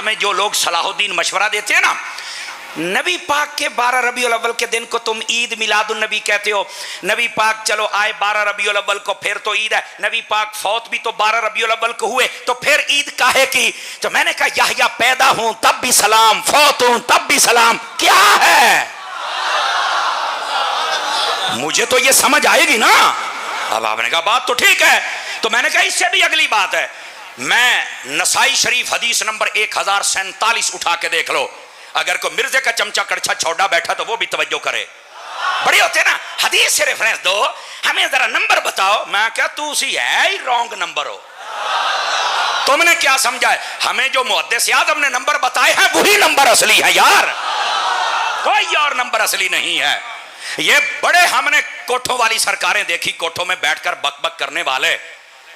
हमें जो लोग सलाहुद्दीन मशवरा देते हैं ना, नबी पाक के 12 रबीउल अव्वल के दिन को तुम ईद मिलादुन नबी कहते हो। नबी पाक चलो आए 12 रबीउल अव्वल को, फिर तो ईद है। नबी पाक फौत भी तो 12 रबीउल अव्वल को हुए, तो फिर ईद काहे की? तो मैंने कहा याह्या पैदा हूं तब भी सलाम, फौत हूं तब भी सलाम, क्या है? मुझे तो ये समझ आएगी ना। अब आपने कहा बात तो ठीक है, तो मैंने कहा इससे भी अगली बात है। मैं नसाई शरीफ हदीस नंबर 1047 उठा के देख लो, अगर कोई मिर्जे का चमचा कड़छा छोड़ा बैठा तो वो भी तवज्जो करे। बड़े होते ना हदीस से रेफरेंस दो, हमें जरा नंबर बताओ। मैं क्या तू उसी है ही रॉन्ग नंबर हो, तुमने क्या समझा है? हमें जो मुहद्दिस आज़म ने नंबर बताए हैं वही नंबर असली है यार, कोई और नंबर असली नहीं है। ये बड़े हमने कोठों वाली सरकारें देखी, कोठों में बैठकर बक बक करने वाले।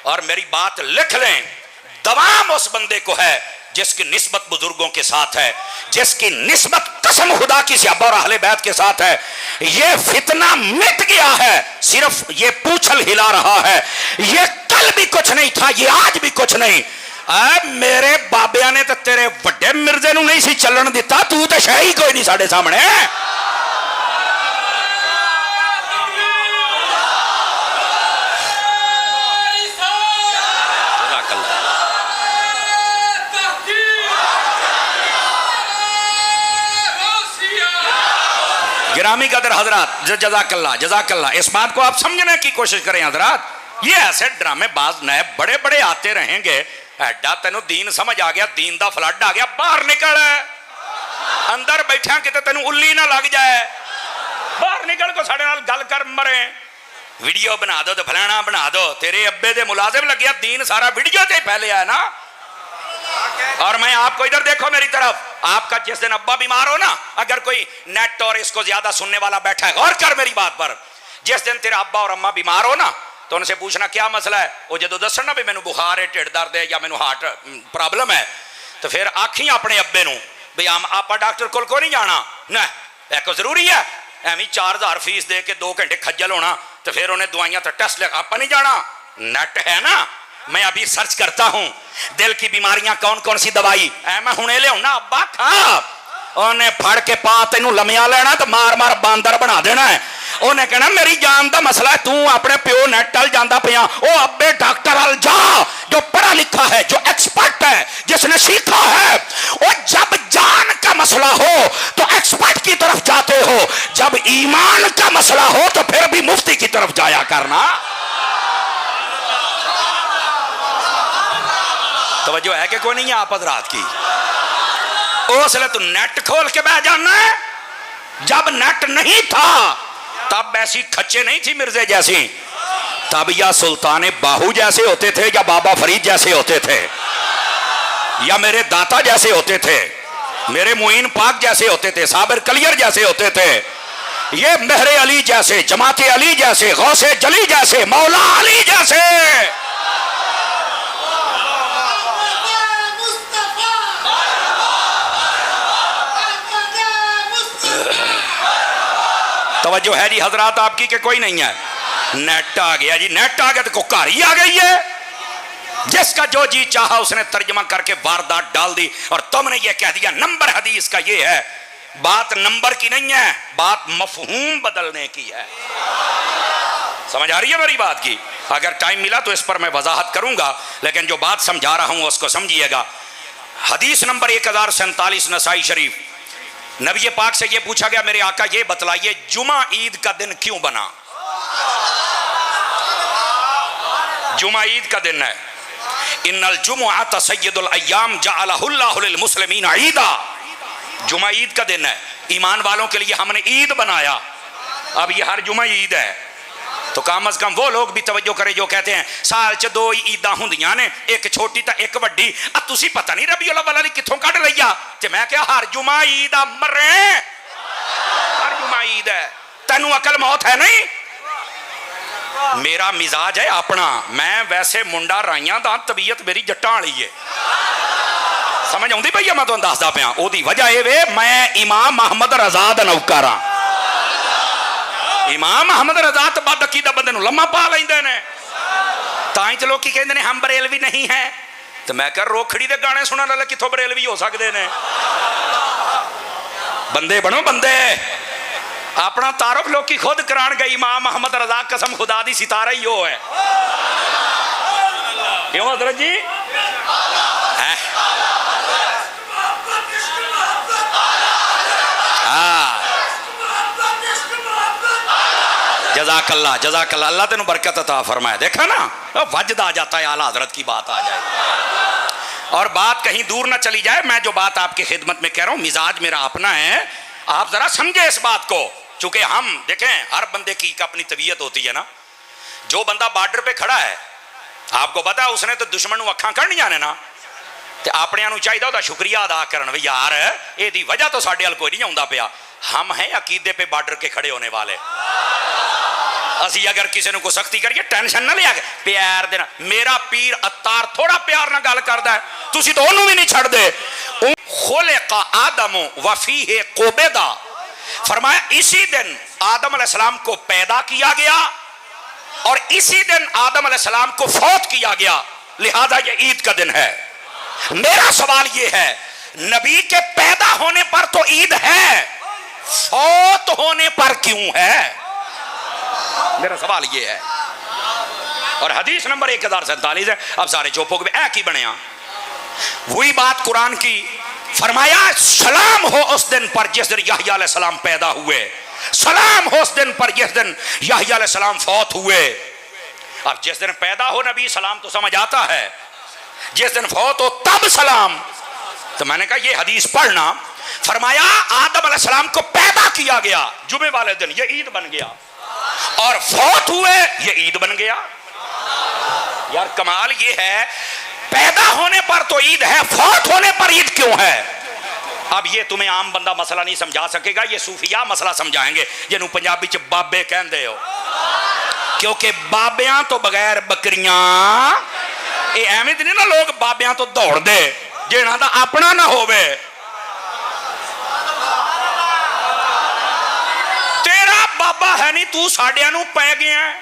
और मेरी बात लिख लें, दवाम उस बंदे को है जिसकी निस्बत बुजुर्गों के साथ है, जिसकी निस्बत कसम खुदा की सहाबा और अहले बैत के सात है। ये फितना मिट गया है, सिर्फ ये पूछल हिला रहा है। ये कल भी कुछ नहीं था, ये आज भी कुछ नहीं। मेरे बाबिया ने तो तेरे बड़े मिर्जे नूं नहीं सी चलन दिता, तू तो शह ही कोई नहीं साडे सामने। गिरामी कदर हजरात, जज़ाकल्लाह जज़ाकल्लाह, इस बात को आप समझने की कोशिश करें हजरात। ये ऐसे ड्रामेबाज नए बड़े बड़े आते रहेंगे। एडा तेनों दीन समझ आ गया, दीन दा फ्लड आ गया, बाहर निकल, अंदर बैठा किते तेनों उल्ली ना लग जाए, बाहर निकल को साडे नाल गल कर मरे। वीडियो बना दो तो फलाना बना दो, तेरे अब्बे दे मुलाजिम लग गया, दीन सारा वीडियो ते फैले है ना। और मैं आपको इधर देखो मेरी तरफ, आपका जिस दिन अब्बा बीमार हो ना, अगर कोई नेट और इसको ज्यादा सुनने वाला बैठा है, गौर कर मेरी बात पर, जिस दिन तेरा अब्बा और अम्मा बीमार हो ना, तो उनसे पूछना क्या मसला है। वो जो दसना भी मैनू बुखार है, ढिड दर्द है या मैनू हार्ट प्रॉब्लम है, तो फिर आखी अपने अब्बे नू भी आप डॉक्टर कोल को नहीं जाना ना, एक जरूरी है एवं 4000 फीस दे के 2 घंटे खज्जल होना, तो फिर उन्हें दवाइयां तो टेस्ट ले, आप नहीं जाना। नेट है ना, मैं अभी सर्च करता हूं दिल की बीमारियां कौन कौन सी दवाई है, मैं हुणे ले आना, अब्बा खा। उन्हें फड़ के पा तेनू लमिया लेना तो मार मार बांदर बना देना है। उन्हें कहना मेरी जान का मसला है, तू अपने प्यो नेट अल जाता पिया, ओ अब्बे डॉक्टर अल जा, जो पढ़ा लिखा है, जो एक्सपर्ट है, जिसने सीखा है। और जब जान का मसला हो तो एक्सपर्ट की तरफ जाते हो, जब ईमान का मसला हो तो फिर भी मुफ्ती की तरफ जाया करना। तवज्जो है कि कोई नहीं है आप हजरात की? उसले तू नेट खोल के बह जाना है, जब नेट नहीं था तब ऐसी खच्चे नहीं थी मिर्जे जैसी, तब या सुल्तान बाहू जैसे होते थे, या बाबा फरीद जैसे होते थे, या मेरे दाता जैसे होते थे, मेरे मुइन पाक जैसे होते थे, साबिर कलियर जैसे होते थे, ये मेहरे अली जैसे, जमाते अली जैसे, गौसे जली जैसे, मौला अली जैसे। तवज्जो है जी हजरात आपकी कि कोई नहीं है? नेट आ गया जी, नेट आ गया तो कोकारी आ गई है, जिसका जो जी चाहा उसने तर्जमा करके वारदात डाल दी। और तुमने ये कह दिया नंबर हदीस का ये है। बात नंबर की नहीं है, बात मफहूम बदलने की है। समझ आ रही है मेरी बात की? अगर टाइम मिला तो इस पर मैं वजाहत करूंगा, लेकिन जो बात समझा रहा हूं उसको समझिएगा। हदीस नंबर 1047 नसाई शरीफ, नबी पाक से ये पूछा गया मेरे आका ये बतलाइए जुमा ईद का दिन क्यों बना? जुमा ईद का दिन है। इन्नल जुमुअत सय्यदुल अय्याम जअलहुल्लाहु लिल मुस्लिमीन ईदा। जुमा ईद का दिन है, ईमान वालों के लिए हमने ईद बनाया। अब ये हर जुमा ईद है, तो कम अज कम वो लोग भी तवज्जो करें जो कहते हैं साल च 2 ईदा होंदियां ने, एक छोटी तो एक वड्डी। अब तुसी पता नहीं रबीउल अव्वल वाली कित्थों कढ लईया, ते मैं क्या हर जुमा ईद आ मरे, हर जुमा ईद है। तैनू अकल मौत है नहीं? मेरा मिजाज है अपना, मैं वैसे मुंडा राइयां दा, तबीयत मेरी जट्टां वाली है। समझ आउंदी भईया? मैं तुहानू दसदा पिया, ओदी वजह ये वे मैं इमाम मोहम्मद रजा दा नौकर हां। इमाम मोहम्मद रजा तो बद अकीदा बंदे नूं लम्मा पा लैंदे ने, तां ही तो लोग कहंदे ने हम बरेलवी नहीं है। तो मैं कह रोखड़ी दे गाने सुनने वाले कितों बरेलवी हो सकते ने। बंदे बनो बंदे। अपना तारुफ लोग की खुद करान गई इमाम मोहम्मद रजा कसम खुदा दी सितारा ही हो है। क्यों हजरत जी? जज़ाकल्लाह जज़ाकल्लाह, अल्लाह तेन बरकत अता फरमाए। देखा ना वजद आ जाता है, आला हजरत की बात आ जाए और बात कहीं दूर ना चली जाए। मैं जो बात आपकी खिदमत में कह रहा हूँ, मिजाज मेरा अपना है, आप जरा समझे इस बात को। चूंकि हम देखें हर बंदे की अपनी तबीयत होती है ना। जो बंदा बॉर्डर पे खड़ा है, आपको पता है उसने तो दुश्मन को अखा करनिया ने ना, तो अपने चाहिए उसका शुक्रिया अदा करन भी यार एदी वजह तो साडे अल कोई नहीं आउंदा पिया। हम हैं अकीदे पे बॉर्डर के खड़े होने वाले। असी अगर किसी को सख्ती करिए टेंशन ना लिया प्यार देना। मेरा पीर अत्तार थोड़ा प्यार ना गल करदा है, तुसी तो ओनू भी नहीं छड़ दे। खुलिका आदम वफीहे कोबेदा, फरमाया इसी दिन आदम अलैहिस्सलाम को पैदा किया गया और इसी दिन आदम अलैहिस्सलाम को फौत किया गया, लिहाजा ये ईद का दिन है। मेरा सवाल ये है, नबी के पैदा होने पर तो ईद है, फौत होने पर क्यों है? मेरा सवाल ये है। और हदीस नंबर 1047 है। अब सारे चौपों के एक ही बने। वही बात कुरान की, फरमाया सलाम हो उस दिन पर जिस दिन याह्या अलैहिस्सलाम पैदा हुए, सलाम हो उस दिन पर जिस दिन याह्या अलैहिस्सलाम फौत हुए। अब जिस दिन पैदा हो नबी सलाम तो समझ आता है, जिस दिन फौत हो तब सलाम। तो मैंने कहा ये हदीस पढ़ना। फरमाया आदम अलैहिस्सलाम को पैदा किया गया जुमे वाले दिन, ये ईद बन गया, और फौत हुए ये ईद बन गया। यार कमाल ये है, पैदा होने पर तो ईद है, फौत होने पर ईद क्यों है? अब ये तुम्हें आम बंदा मसला नहीं समझा सकेगा, ये सूफिया मसला समझाएंगे जिन्होंने पंजाबी च बाबे कहते हो। क्योंकि बाबियां तो बगैर बकरियां, ये एवं नहीं ना लोग बाबियां तो दौड़ दे जिन्हां दा अपना ना होवे। बाबा है नहीं, तू साडिया नू पै गया,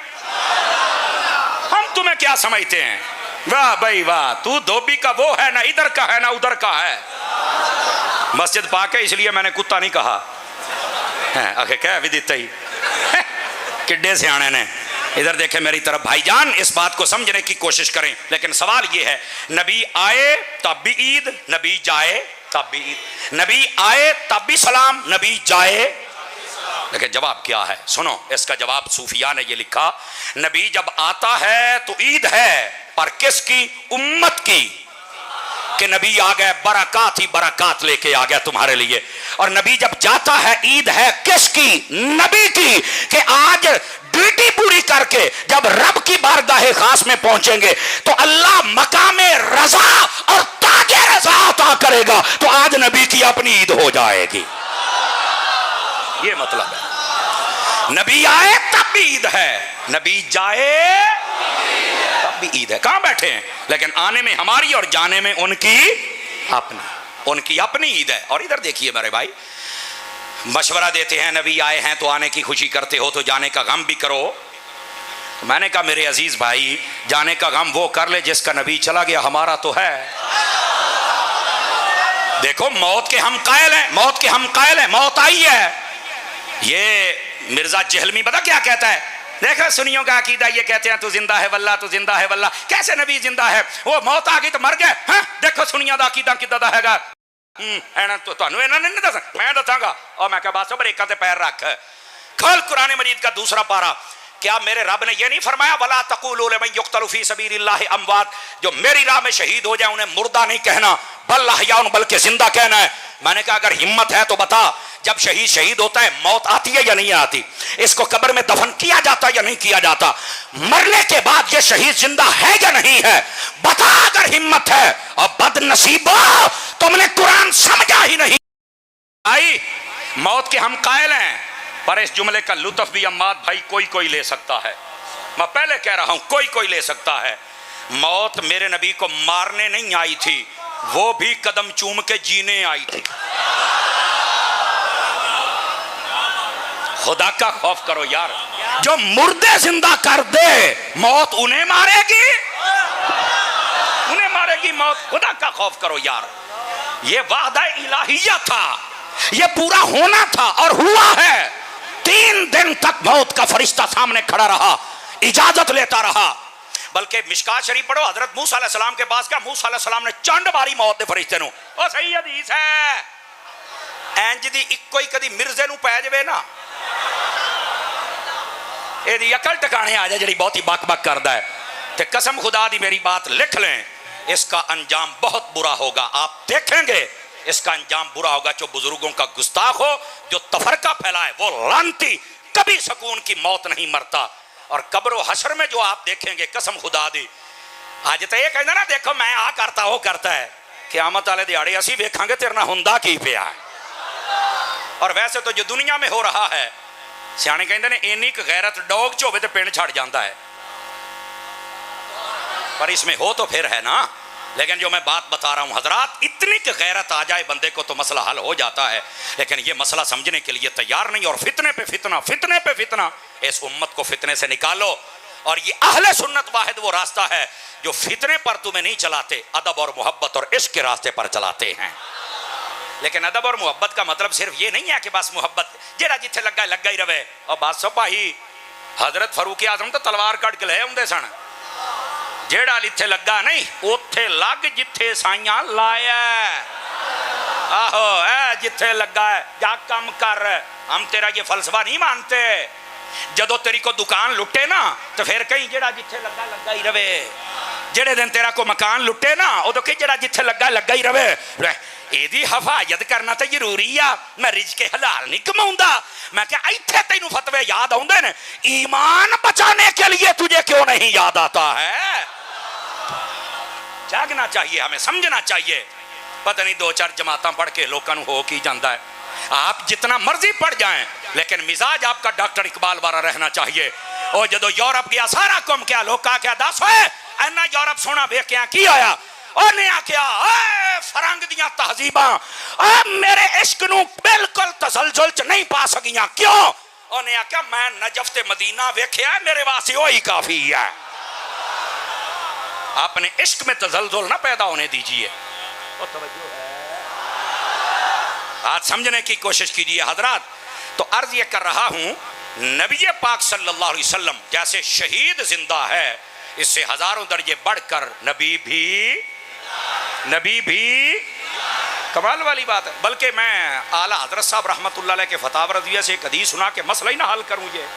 हम तुम्हें क्या समझते हैं? वाह भाई वाह, तू धोबी का वो है ना, इधर का है ना उधर का है। मस्जिद पाक है इसलिए मैंने कुत्ता नहीं कहा है, आखे कह भी देता ही किड्डे सियाने ने। इधर देखे मेरी तरफ भाईजान, इस बात को समझने की कोशिश करें। लेकिन सवाल ये है, नबी आए तब भी ईद, नबी जाए तब भी ईद, नबी आए तब भी सलाम, नबी जाए। लेकिन जवाब क्या है? सुनो, इसका जवाब सूफिया ने ये लिखा, नबी जब आता है तो ईद है, पर किसकी? उम्मत की। कि नबी आ गए, बरकत ही बरकत लेके आ गया तुम्हारे लिए। और नबी जब जाता है, ईद है किसकी? नबी की। कि आज ड्यूटी पूरी करके जब रब की बारगाह खास में पहुंचेंगे तो अल्लाह मकामे रजा और ताजे रजा अता करेगा, तो आज नबी की अपनी ईद हो जाएगी। ये मतलब है, नबी आए तब भी ईद है, नबी जाए तब भी ईद है। कहां बैठे हैं, लेकिन आने में हमारी और जाने में उनकी अपनी ईद है। और इधर देखिए मेरे भाई, मशवरा देते हैं नबी आए हैं तो आने की खुशी करते हो, तो जाने का गम भी करो। तो मैंने कहा मेरे अजीज भाई, जाने का गम वो कर ले जिसका नबी चला गया, हमारा तो है। देखो मौत के हम कायल हैं, मौत के हम कायल हैं, मौत आई है। ये मिर्जा जहलमी पता क्या कहता है? देखो सुनियों का अकीदा, ये कहते हैं तू जिंदा है वल्ला, तू जिंदा है वल्ला। कैसे नबी जिंदा है? वो मौत आ गई तो मर गए। हाँ देखो सुनिया दा अकीदा किदा दा हैगा। तो तुहानू इन्हां ने नहीं दस, मैं दसांगा। और मैं कहा बस ब्रेकां ते पैर रख। खोल कुरान मजीद का दूसरा पारा। क्या मेरे रब ने यह नहीं फरमाया, वला तक़ूलू लिमन युक़्तलू फ़ी सबीलिल्लाहि अमवात, जो मेरी राह में शहीद हो जाए उन्हें मुर्दा नहीं कहना, बल अहयाउन, बल्कि जिंदा कहना है। मैंने कहा अगर हिम्मत है तो बता, जब शहीद होता है मौत आती है या नहीं आती? इसको कब्र में दफन किया जाता या नहीं किया जाता? मरने के बाद ये शहीद जिंदा है या नहीं है? बता अगर हिम्मत है। और बदनसीबो, तुमने कुरान समझा ही नहीं। आई मौत के हम कायल हैं, पर इस जुमले का लुत्फ भी अम्माद भाई कोई ले सकता है। मैं पहले कह रहा हूं कोई ले सकता है। मौत मेरे नबी को मारने नहीं आई थी, वो भी कदम चूम के जीने आई थी। खुदा का खौफ करो यार, जो मुर्दे जिंदा कर दे मौत उन्हें मारेगी। उन्हें मारेगी मौत। खुदा का खौफ करो यार, ये वादा इलाहिया था, ये पूरा होना था और हुआ है। 3 दिन तक मौत का फरिश्ता सामने खड़ा रहा, इजाजत लेता रहा। बल्कि मिशकात शरीफ पढ़ो, हजरत मूसा अलैहि सलाम के पास गया, मूसा अलैहि सलाम ने चंड मारी मौत के फरिश्ते नु। ओ सही हदीस है, इंज दी इक्को ही कदी मिर्जे नु पै जावे ना, एदी अकल टिकाने आ जाए जिहड़ी बहुती बक बक करदा है। ते कसम खुदा दी मेरी बात लिख लें, इसका अंजाम बहुत बुरा होगा। आप देखेंगे इसका अंजाम बुरा होगा। जो बुजुर्गों का गुस्ताख हो, जो तफरका फैलाए, वो लानती कभी सुकून की मौत नहीं मरता। और कब्र हशर में जो आप देखेंगे, कसम खुदा दी, आज तो ये कहना ना देखो मैं आ करता वो करता है, क़यामत वाले दिहाड़े असी वेखांगे तेरे नाल हुंदा की पिया। और वैसे तो जो दुनिया में हो रहा है, सियाने कहते हैं इन्नी क गैरत डॉग च होवे ते पिंड छड़ जाता है, पर इसमें हो तो फिर है ना। लेकिन जो मैं बात बता रहा हूं हजरात, इतनी क गैरत आ जाए बंदे को तो मसला हल हो जाता है। लेकिन ये मसला समझने के लिए तैयार नहीं, और फितने पे फितना, फितने पे फितना। इस उम्मत को फितने से निकालो। और ये अहले सुन्नत वाहिद वो रास्ता है जो फितने पर तुम्हें नहीं चलाते, अदब और मोहब्बत और इश्क के रास्ते पर चलाते हैं। लेकिन अदब और मोहब्बत का मतलब सिर्फ ये नहीं है कि बस मोहब्बत जेड़ा जिथे लगा ही रहे। और बात सो भाई, हजरत फरूक आजम तो तलवार कट के ले आउंदे सन, जेड़ा जिथे लगा नहीं उथे लग जिथे साइया लाया। आहो ऐ जिथे लगा है जा कम कर, हम तेरा ये फलसफा नहीं मानते। जदों तेरी को दुकान लुटे ना तो फिर कहीं जेड़ा जिथे लगा ही रवे। जेड़े दिन तेरा को मकान लुटे ना उदों कहीं जेड़ा जिथे लगा ही रवे। एदी हिफाजत करना तो जरूरी आ। मैं रिज़्क़े हलाल नहीं कमाऊंदा। मैं क्या इत्थे तैनू फतवे याद आउंदे ने, ईमान बचाने के लिए तुझे क्यों नहीं याद आता है? जागना चाहिए, हमें समझना चाहिए। पता नहीं 2-4 जमातां पढ़ के लोगों को हो की जाता है। आप जितना मर्जी पढ़ जाएं, लेकिन मिजाज आपका डॉक्टर इकबाल वाला रहना चाहिए। और जदों यूरोप गया सारा कम क्या लोग क्या दस होए इन्ना यूरोप सोना वेख क्या की आया। उन्हें आख्या फरंग दियां तहजीबां मेरे इश्क नूं बिल्कुल तसलजुल च नहीं पा सकियां। क्यों? उन्हें आख्या मैं नजफ ते मदीना वेख्या, मेरे वास्ते वही काफी है। अपने इश्क में तसलजुल ना पैदा होने दीजिए। आज समझने की कोशिश कीजिए हजरात। तो अर्ज ये कर रहा हूं, नबी पाक सल्लल्लाहु अलैहि वसल्लम जैसे शहीद जिंदा है, इससे हजारों दर्जे बढ़कर नबी भी कमाल वाली बात है। बल्कि मैं आला हजरत साहब रहमतुल्लाह अलैह के फतावा रज़िया से एक हदीस सुना के मसला ही ना हल करूं। ये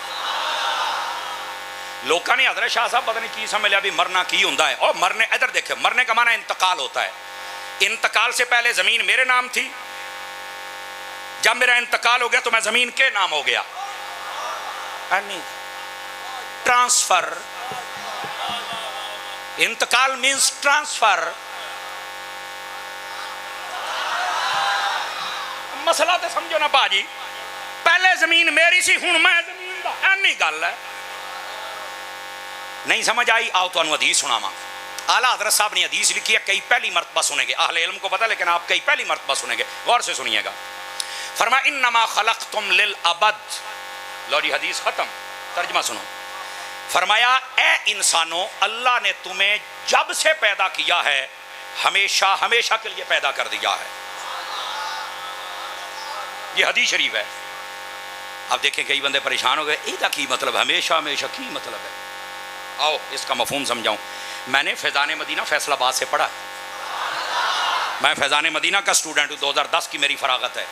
लोगों ने हजरत शाह साहब पता नहीं की समझ लिया भी मरना की होता है। और मरने, इधर देखे, मरने का माना इंतकाल होता है। इंतकाल से पहले जमीन मेरे नाम थी, जब मेरा इंतकाल हो गया तो मैं जमीन के नाम हो गया। ट्रांसफर, इंतकाल मींस ट्रांसफर। मसला तो समझो ना भाजी, पहले जमीन मेरी सी, हुण मैं जमीन दा, ऐनी गल है। नहीं समझ आई? आओ तो हदीस सुनावा। आला हजरत साहब ने हदीस लिखी है, कई पहली मरतबा सुनेंगे, अहले इल्म को पता, लेकिन आप कई पहली मरतबा सुनेंगे, गौर से सुनिएगा। फरमा इन्नमा खलक़तुम लिल अबद। लो जी हदीस खत्म, तर्जमा सुनो। फरमाया ए इंसानों, अल्लाह ने तुम्हें जब से पैदा किया है हमेशा हमेशा के लिए पैदा कर दिया है। ये हदीस शरीफ है। अब देखें कई बंदे परेशान हो गए, इसका की मतलब, हमेशा हमेशा की मतलब है। आओ इसका मफहूम समझाऊं। मैंने फैज़ान मदीना फैसलाबाद से पढ़ा। मैं फैज़ान मदीना का स्टूडेंट हूँ, 2010 की मेरी फरागत है।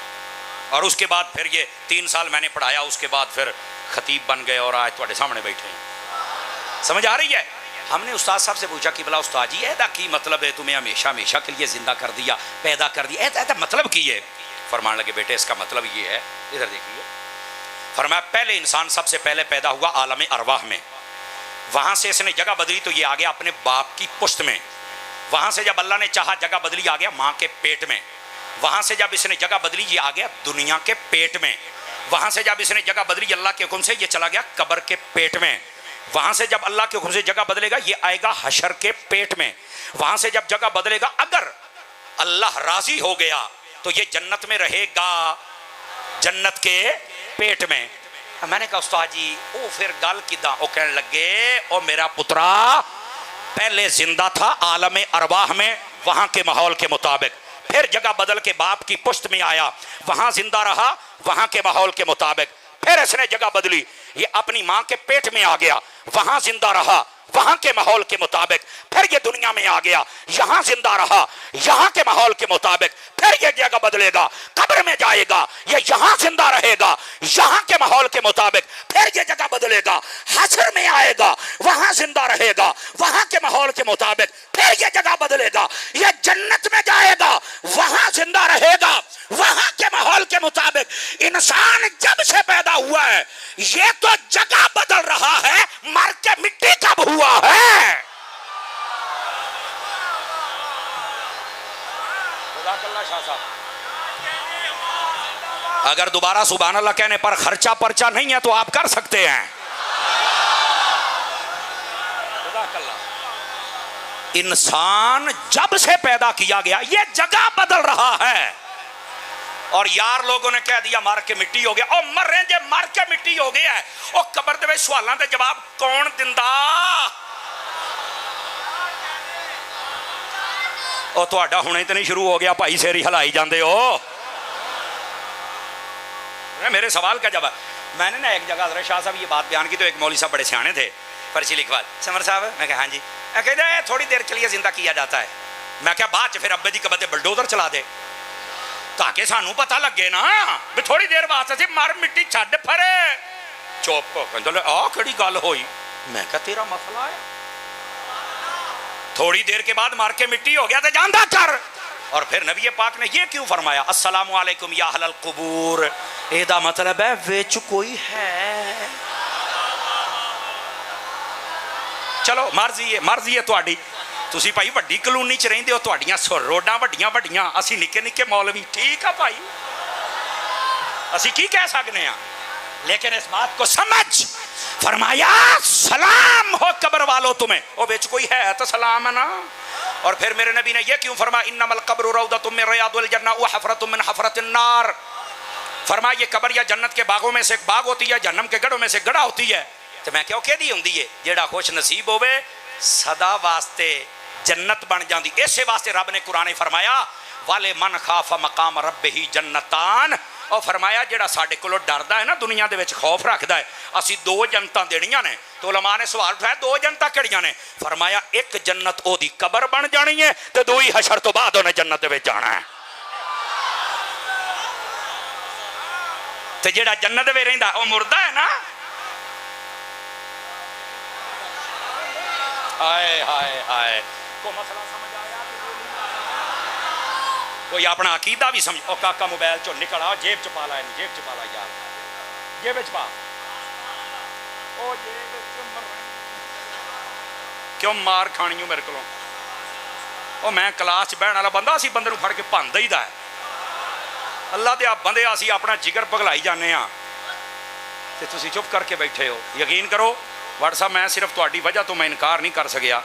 और उसके बाद फिर ये 3 साल मैंने पढ़ाया, उसके बाद फिर खतीब बन गए और आज तुम्हारे सामने बैठे हैं। समझ आ रही है? हमने उस्ताद साहब से पूछा कि भला उस्ताद जी ऐसा की मतलब है, तुम्हें हमेशा हमेशा के लिए जिंदा कर दिया, पैदा कर दिया, ऐसा मतलब की है? फरमान लगे बेटे इसका मतलब ये है, इधर देखिए। फरमाया पहले इंसान सबसे पहले पैदा हुआ आलम अरवाह में, वहां से इसने जगह बदली तो ये आ गया अपने बाप की पुश्त में। वहां से जब अल्लाह ने चाहा जगह बदली, आ गया माँ के पेट में। वहां से जब इसने जगह बदली, ये आ गया दुनिया के पेट में। वहां से जब इसने जगह बदली अल्लाह के हुक्म से, ये चला गया कब्र के पेट में। वहां से जब अल्लाह के हुक्म से जगह बदलेगा, ये आएगा हशर के पेट में। वहां से जब जगह बदलेगा, अगर अल्लाह राजी हो गया तो ये जन्नत में रहेगा, जन्नत के पेट में। मैंने कहा उस्ताद जी ओ फिर गल किदा? ओ कहने लगे ओ मेरा पुत्रा, पहले जिंदा था आलम अरवाह में, वहां के माहौल के मुताबिक, फिर जगह बदल के बाप की पुश्त में आया, वहां जिंदा रहा वहां के माहौल के मुताबिक, फिर इसने जगह बदली, ये अपनी मां के पेट में आ गया, वहां जिंदा रहा वहां के माहौल के मुताबिक, फिर ये दुनिया में आ गया, यहां जिंदा रहा यहां के माहौल के मुताबिक, फिर ये जगह बदलेगा, कब्र में जाएगा, ये यहां जिंदा रहेगा यहां के माहौल के मुताबिक, फिर ये जगह बदलेगा, हश्र में आएगा, वहां जिंदा रहेगा वहां के माहौल के मुताबिक, फिर ये जगह बदलेगा, ये जन्नत में जाएगा, वहां जिंदा रहेगा वहां के माहौल के मुताबिक। इंसान जब से पैदा हुआ है ये तो जगह बदल रहा है, मर के मिट्टी कब हुआ है? अगर दोबारा सुभान अल्लाह कहने पर खर्चा पर्चा नहीं है तो आप कर सकते हैं। इंसान जब से पैदा किया गया ये जगह बदल रहा है, और यार लोगों ने कह दिया मर के मिट्टी हो गया, और मर रहे जे मर के मिट्टी हो गया है, और कबर दे सवालों के जवाब कौन दिंदा? और तुहाडा हुणे तो नहीं शुरू हो गया भाई, सिर ही हिलाई जाते हो। मेरे सवाल का जवाब, मैंने ना एक जगह शाह साहब ये बात बयान की तो एक मौलवी साहब बड़े सियाने थे, पर्ची लिखवा, समर साहब, मैं कहा हाँ जी, कहते थोड़ी देर के लिए जिंदा किया जाता है। मैं क्या बात फिर अब्बे दी कबर बुलडोजर चला दे ताकि सानू पता लगे ना भी थोड़ी देर वास्ते मर मिट्टी छड्ड फरे। चुप कहंदे आ किहड़ी गल होई? मैं क्या तेरा मसला है, थोड़ी देर के बाद मार के मिट्टी हो गया तो जानदा कर। और फिर नबी पाक ने ये क्यों फरमाया अस्सलामु अलैकुम या अहलल कुबूर, एदा मतलब है विच कोई है। चलो मर्जी है तुहाडी, तुसी भाई वड्डी कलोनी च रहिंदे हो, तुहाडियां रोडां वड्डियां वड्डियां, असी निक्के निक्के मौलवी, ठीक है भाई, असी की कह सकते हैं, लेकिन इस बात को समझ। फरमाया सलाम हो कब्र वालों तुम्हें, ओ बेच कोई है तो सलाम है ना। और फिर मेरे नबी ने यह क्यों फरमाया इन्नमल कब्रु रौदतुम मिन रियादिल जन्नह व हफरतुम मिन हफरतिन नार। फरमाया ये कब्र या जन्नत के बागों में से एक बाग होती है, जहन्नम के गढ़ों में से गढ़ा होती है। तो मैं क्यों कहदी होंदी है जेड़ा खुश नसीब होवे सदा वास्ते जन्नत बन जाती। इस वास्ते रब ने कुरान फरमाया वाले मन खाफा मकाम रब्बिही जन्नतान, और फरमाया जेड़ा साडे कोलों डरदा है ना दुनिया दे विच खौफ रखदा है, असी दो जन्नतां देनियां ने। तो उलमा ने सवाल उठाया दो जन्नतां किहड़ियां ने? फरमाया एक जन्नत ओदी कबर बन जानी है ते दूई हशर तो बाद उन्हें जन्नत दे विच जाना है। ते जेड़ा जन्नत में रहिंदा ओ मुर्दा है ना। हाय हाय हाय, को मसला समझ आया? कोई अपना अकीदा भी समझ। ओ काका मोबाइल चो निकल आ, जेब च पा ला, जेब च पा ला यार, जेब च पा। ओ जेब क्यों मार खानी हो मेरे को? ओ मैं क्लास च बहन वाला बंदा, असी बंदे फड़ के भन दईदा है। अल्लाह दे बंदे असी अपना जिगर पगलाई जाने आ ते तुसी चुप करके बैठे हो। यकीन करो व्हाट्सएप मैं सिर्फ तुहाडी वजह तो मैं इनकार नहीं कर सकिया।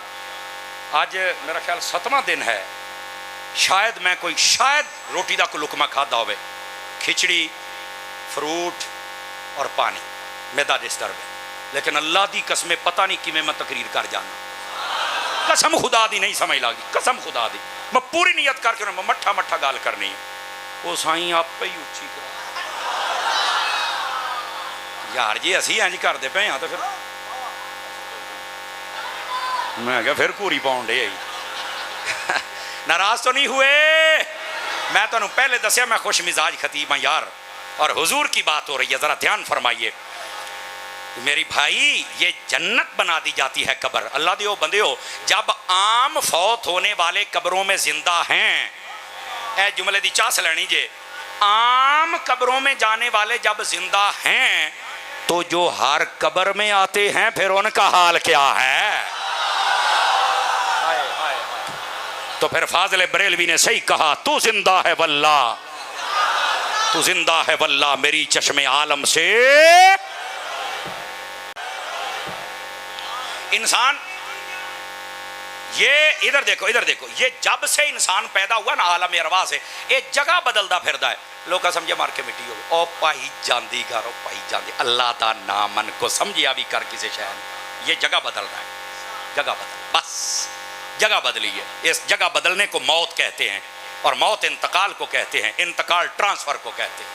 अज मेरा ख्याल 7वां दिन है, शायद मैं कोई रोटी का कोई लुकमा खादा होवे, खिचड़ी फ्रूट और पानी, मैदा डिस्टर्ब है, लेकिन अल्लाह की कसमें पता नहीं किमें मैं तकरीर कर जाना। कसम खुदा दी नहीं समझ लगी, कसम खुदा दी मैं पूरी नियत करके मैं मट्ठा मट्ठा गल करनी है। वो साईं आप ही उची करा यार जी, असी इंज करते पे हाँ तो फिर मैं क्या फिर घूरी पाउन डे आई। नाराज तो नहीं हुए? मैं तुहानू पहले दसिया मैं खुश मिजाज खतीब हाँ यार, और हुजूर की बात हो रही है, जरा ध्यान फरमाइए मेरी भाई। ये जन्नत बना दी जाती है कब्र। अल्लाह दियो बंदे हो, जब आम फौत होने वाले कब्रों में जिंदा हैं, ए जुमले दी चास लेनी जे, आम कब्रों में जाने वाले जब जिंदा हैं तो जो हर कब्र में आते हैं फिर उनका हाल क्या है? तो फिर फाजिल बरेलवी ने सही कहा, तू जिंदा है वल्ला, तू जिंदा है वल्ला मेरी चश्मे आलम से। इंसान ये इधर देखो, इधर देखो, ये जब से इंसान पैदा हुआ ना आलम अरवाह से, ये जगह बदलता फिरदा है। लोग समझे मार के मिट्टी हो गई, ओ भाई जांदी घर, ओ भाई जांदी, अल्लाह का नाम मन को समझिया भी कर किसी शहर, ये जगह बदल रहा है। जगह बदल, बस जगह बदली है। इस जगह बदलने को मौत कहते हैं, और मौत इंतकाल को कहते हैं, इंतकाल ट्रांसफर को कहते हैं।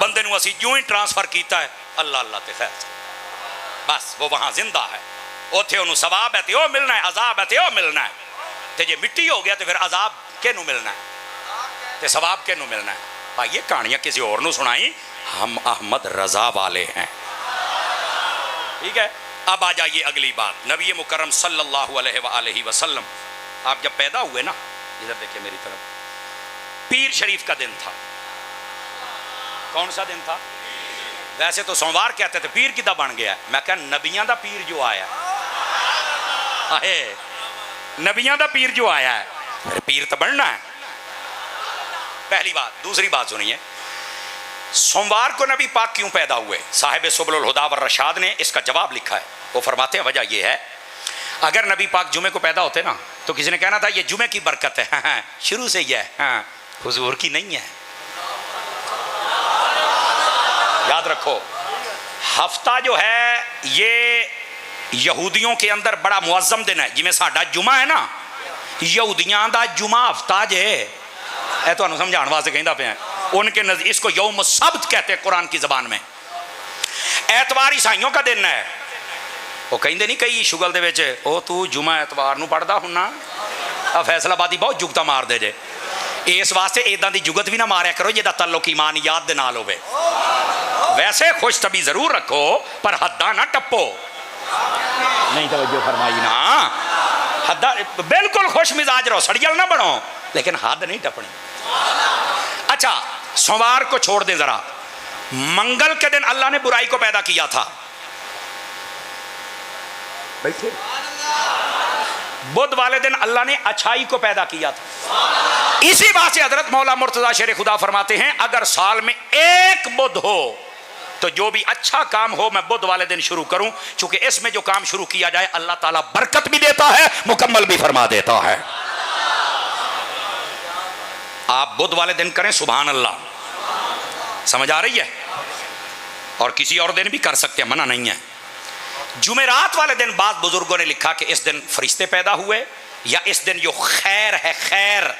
बंदे नूं असीं जो ही ट्रांसफर किया है अल्लाह अल्लाह ते खैर, बस वो वहां जिंदा है, उत्थे उन्होंने सवाब है तो वह मिलना है, अजाब है तो वह मिलना है। तो जे मिट्टी हो गया तो फिर अजाब किनू मिलना है, तो सवाब किनू मिलना है। ये कहानियां किसी और नू सुनाई, हम अहमद रजा वाले हैं। ठीक है, अब आ जाइए अगली बात। नबी मुकर्रम सल्लल्लाहु अलैहि वसल्लम आप जब पैदा हुए ना, इधर देखिए मेरी तरफ, पीर शरीफ का दिन था। कौन सा दिन था? वैसे तो सोमवार कहते थे, पीर किदा बन गया? मैं कहा नबियां दा पीर जो आया है, नबियां दा पीर जो आया है, फिर पीर तो बनना है, पहली बात। दूसरी बात सुनिए, सोमवार को नबी पाक क्यों पैदा हुए? साहिब सुबुल हुदा व रशाद ने इसका जवाब लिखा है। वो फरमाते हैं वजह यह है, अगर नबी पाक जुमे को पैदा होते ना तो किसी ने कहना था ये जुमे की बरकत है। हाँ, शुरू से यह है, हाँ, हुजूर की नहीं है। याद रखो, हफ्ता जो है ये यहूदियों के अंदर बड़ा मुअज्जम दिन है। जिमें साडा जुमा है ना, यहूदियां दा जुमा हफ्ता जे है, तो समझाने वास्ते कहता पे, उनके नजदीक इसको यौम सब्त कहते हैं कुरान की जबान में। एतवार ईसाइयों का दिन है। वो कहते नहीं कई शुगल दे विच, ओ तू जुमा एतवार नूं पढ़दा हुन्ना, आ फैसलाबादी बहुत जुगता मार दे जे। इस वास्ते इदां दी जुगत भी ना मारिया करो जिहदा तल्लुक ईमानियात दे नाल होवे। वैसे खुश तभी जरूर रखो पर हद्दां ना टप्पो। नहीं तवज्जो फरमाई ना, हद्दां बिल्कुल खुश मिजाज रहो, सड़ियल ना बनो, लेकिन हद नहीं टपनी। अच्छा, सोमवार को छोड़ दे जरा, मंगल के दिन अल्लाह ने बुराई को पैदा किया था। बैठे। बुध वाले दिन अल्लाह ने अच्छाई को पैदा किया था। इसी बात से हजरत मौला मुर्तजा शेर खुदा फरमाते हैं, अगर साल में एक बुध हो तो जो भी अच्छा काम हो मैं बुध वाले दिन शुरू करूं, क्योंकि इसमें जो काम शुरू किया जाए अल्लाह ताला बरकत भी देता है, मुकम्मल भी फरमा देता है। आप बुध वाले दिन करें, सुभान अल्लाह। समझ आ रही है? और किसी और दिन भी कर सकते हैं, मना नहीं है। जुमेरात वाले दिन बाद बुजुर्गों ने लिखा कि इस दिन फरिश्ते पैदा हुए, या इस दिन जो खैर है, खैर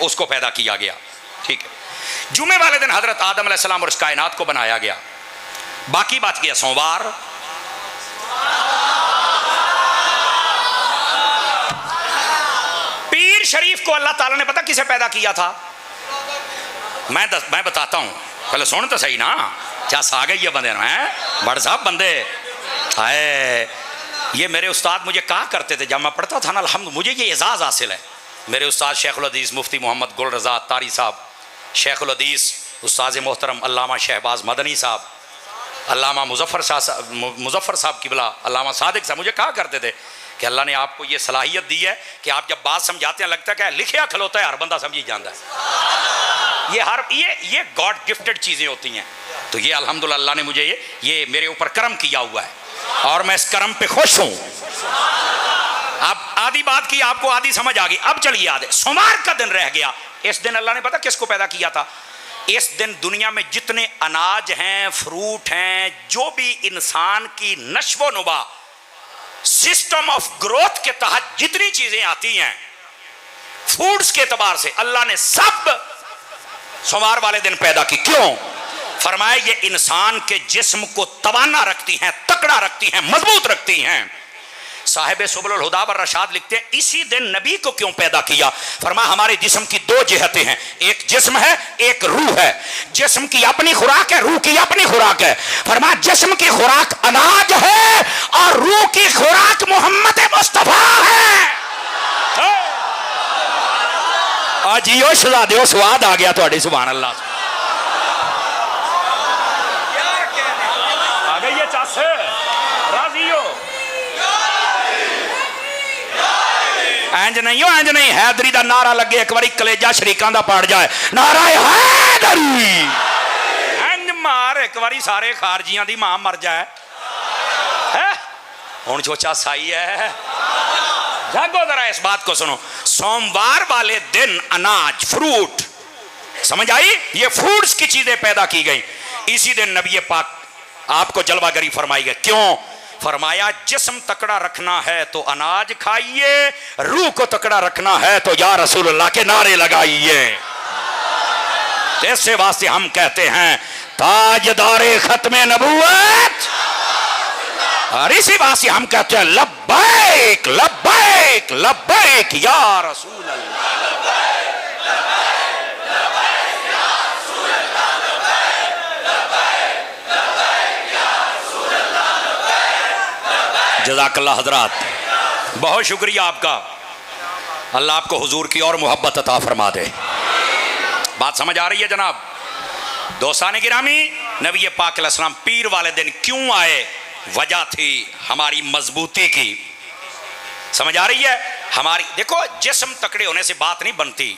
उसको पैदा किया गया। ठीक है, जुमे वाले दिन हजरत आदम अलैहिस्सलाम और इस कायनात को बनाया गया। बाकी बात किया सोमवार, पीर शरीफ को अल्लाह ताला ने पता किसे पैदा किया था? मैं बताता हूं, पहले सुन तो सही ना, क्या आ गई है बंदे हैं बड़ साहब बंदे। हाय, ये मेरे उस्ताद मुझे कहा करते थे जब मैं पढ़ता था ना, अल्हम्दुलिल्लाह मुझे ये एजाज़ हासिल है। मेरे उस्ताद शेखुल हदीस मुफ्ती मोहम्मद गुल रज़ा तारी साहब, शेखुल हदीस उस्ताद मोहतरम अल्लामा शहबाज मदनी साहब, अल्लामा मुजफ्फर साहब किबला, अल्लामा सादिक साहब मुझे कहा करते थे कि अल्लाह ने आपको ये सलाहियत दी है कि आप जब बात समझाते हैं लगता है कि लिखिया खलोता है, हर बंदा समझ ही जाता है। ये गॉड गिफ्टेड चीज़ें होती हैं। तो ये अल्हम्दुलिल्लाह अल्लाह ने मुझे ये मेरे ऊपर करम किया हुआ है और मैं इस करम पे खुश हूँ। अब आधी बात की आपको आधी समझ आ गई। अब चलिए आधे, सोमवार का दिन रह गया। इस दिन अल्लाह ने पता किसको पैदा किया था? इस दिन दुनिया में जितने अनाज हैं, फ्रूट हैं, जो भी इंसान की नश्व नुमा सिस्टम ऑफ ग्रोथ के तहत जितनी चीजें आती हैं फूड्स के एतबार से, अल्लाह ने सब सोमवार वाले दिन पैदा की। क्यों? फरमाया ये इंसान के जिस्म को तवाना रखती हैं, तकड़ा रखती हैं, मजबूत रखती हैं। साहिब सुबुल हुदा व रशाद लिखते हैं इसी दिन नबी को क्यों पैदा किया? फरमाया हमारे जिस्म की दो जिहतें हैं, एक जिस्म है, एक रूह है। जिस्म की अपनी खुराक है, रूह की अपनी खुराक है। फरमाया जिस्म की खुराक अनाज है और रूह की खुराक मोहम्मद मुस्तफा है। आज यो शहजादे स्वाद आ गया थोड़े, सुभान अल्लाह। आ गई है चासे, राजी हो? इंज नहीं हो, इंज नहीं। हैदरी दा नारा लगे एक बारी कलेजा शरीकां दा पड़ जाए, नारा हैदरी इंज मार एक बारी सारे खारजियां दी मां मर जाए। हुण चोचा साई है। जागो जरा, इस बात को सुनो। सोमवार वाले दिन अनाज, फ्रूट, समझ आई? ये फ्रूट्स की चीजें पैदा की गई। इसी दिन नबी पाक आपको जलवागरी फरमाई गई। क्यों? फरमाया जिस्म तकड़ा रखना है तो अनाज खाइए, रूह को तकड़ा रखना है तो या रसूल अल्लाह के नारे लगाइए। ऐसे वास्ते हम कहते हैं ताजदारे खत्मे नबूवत, और इसी वास्ते हम कहते हैं लब्बैक लब्बैक लब्बैक या रसूल अल्लाह। जज़ाकल्लाह हज़रात, बहुत शुक्रिया आपका। अल्लाह आपको हुजूर की और मोहब्बत अता फरमा दे। बात समझ आ रही है जनाब? दोस्तान गिरामी, नबी पाक अलैहिस्सलाम पीर वाले दिन क्यों आए? वजह थी हमारी मजबूती की। समझ आ रही है? हमारी देखो, जिस्म तकड़े होने से बात नहीं बनती,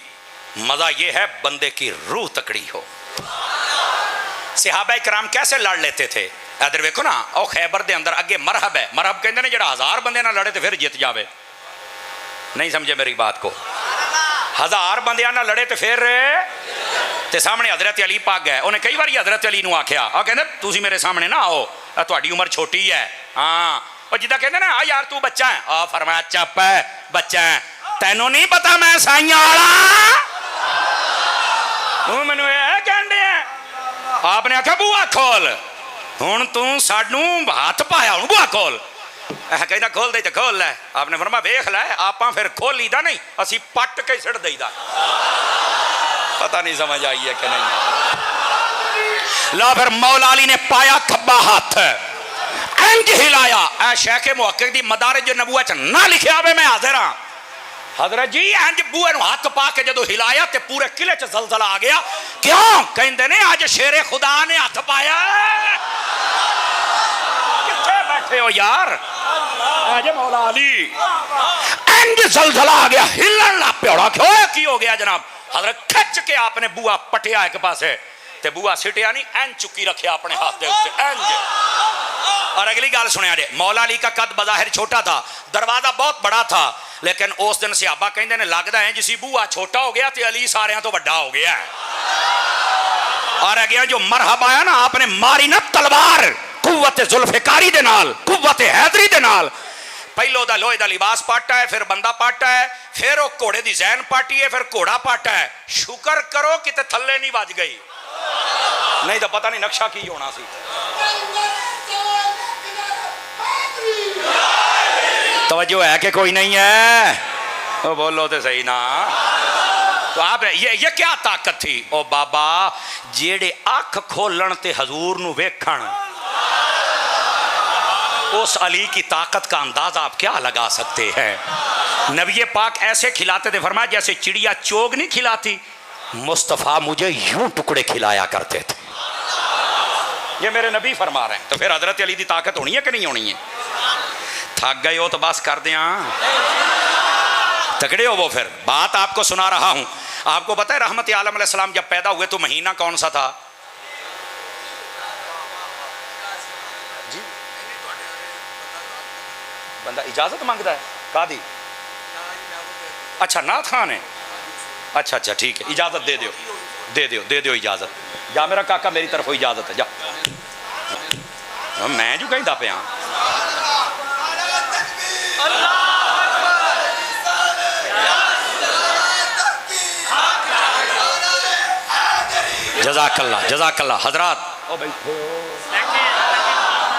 मजा यह है बंदे की रूह तकड़ी हो। सहाबा किराम कैसे लड़ लेते थे? इधर देखो ना, ओ खैबर दे अंदर अगे मरहब है, मरहब कहते हैं जरा 1000 बंदे ना लड़े तो फिर जित जावे। नहीं समझे मेरी बात को? 1000 बंदे ना लड़े तो फिर ते सामने हजरत अली पाक गए, उन्हें कई बार हजरत अली नूं आख्या, आ कहते तुसी मेरे सामने ना आओ, तुहाडी उम्र छोटी है। हाँ, और जिदा कहते ना, आ यार तू बच्चा है, आ फरमाया चुप है बच्चा है, तेनों नहीं पता मैं साइयां वाला, तू मैनू कहते हैं। आपने आख्या बुआ खोल, हुण तू सानू हाथ पाया, हुण बुआ खोल। कहता खोल दे तो खोल लै। आपने फरमाया वेख लै, आपां फिर खोली दा नहीं, असी पट के सिट दईदा। पता नहीं समझ आई है कि नहीं? ला फिर मौला अली ने पाया खब्बा हाथ, इंज हिलाया। ऐ शेख मुहक्किक दी मदारिज नबुव्वत ना लिखिया आवे, मैं हाजिर हां। हजरत जी इंज बूए नूं हाथ पा के जदों हिलाया ते पूरे किले च जलजला आ गया। क्यों? कहंदे ने अज शेरे खुदा ने हाथ पाया। किथे बैठे हो यार? आज मौला अली इंज जलजला आ गया, हिलन लग प्या। क्यों की हो गया जनाब? हजरत खिच के आपने बुआ पटिया एक पासे ते बुआ सिटिया नहीं, इंज चुकी रखिया अपने हाथ दे उत्ते इंज। और अगली गल सुनिया जे, मौला अली का कद बज़ाहिर छोटा था, दरवाजा बहुत बड़ा था, लेकिन उस दिन सहाबा कहते ने लगता है जिसी बुआ छोटा हो गया तो अली सारे तो बड़ा हो गया है। और अगे जो मरहब आया ना, आपने मारी ना तलवार कुव्वत जुल्फिकारी दे नाल, कुव्वत हैदरी दे नाल। पहलो दा लोहे दा लिबास पाटा है, फिर बंदा पाटा है, फिर वो घोड़े दी जैन पाटी है, फिर घोड़ा पाटा है। शुक्र करो कि थल्ले नहीं बज गई, नहीं तो पता नहीं नक्शा की होना सी। तवज्जो है कि कोई नहीं है? तो बोलो तो सही ना। तो आप ये क्या ताकत थी? ओ बाबा, जेड़े अख खोलन ते हजूर नू वेखण, उस अली की ताकत का अंदाजा आप क्या लगा सकते हैं? नबी पाक ऐसे खिलाते थे, फरमाया जैसे चिड़िया चोग नहीं खिलाती, मुस्तफ़ा मुझे यूं टुकड़े खिलाया करते थे। ये मेरे नबी फरमा रहे हैं। तो फिर हजरत अली की ताकत होनी है कि नहीं होनी है? थक गए हो तो बस कर दिया, तगड़े हो वो। फिर बात आपको सुना रहा हूं। आपको पता है रहमत आलम अलैहिस्सलाम जब पैदा हुए तो महीना कौन सा था? जी बंदा इजाजत मांगता है कादी? अच्छा ना खाने, अच्छा अच्छा ठीक है, इजाजत दे दो, दे दो, दे दो इजाजत। जा मेरा काका, मेरी तरफों इजाजत है, जा। मैं जो कहता पिया, जज़ाकल्लाह जज़ाकल्लाह। हजरात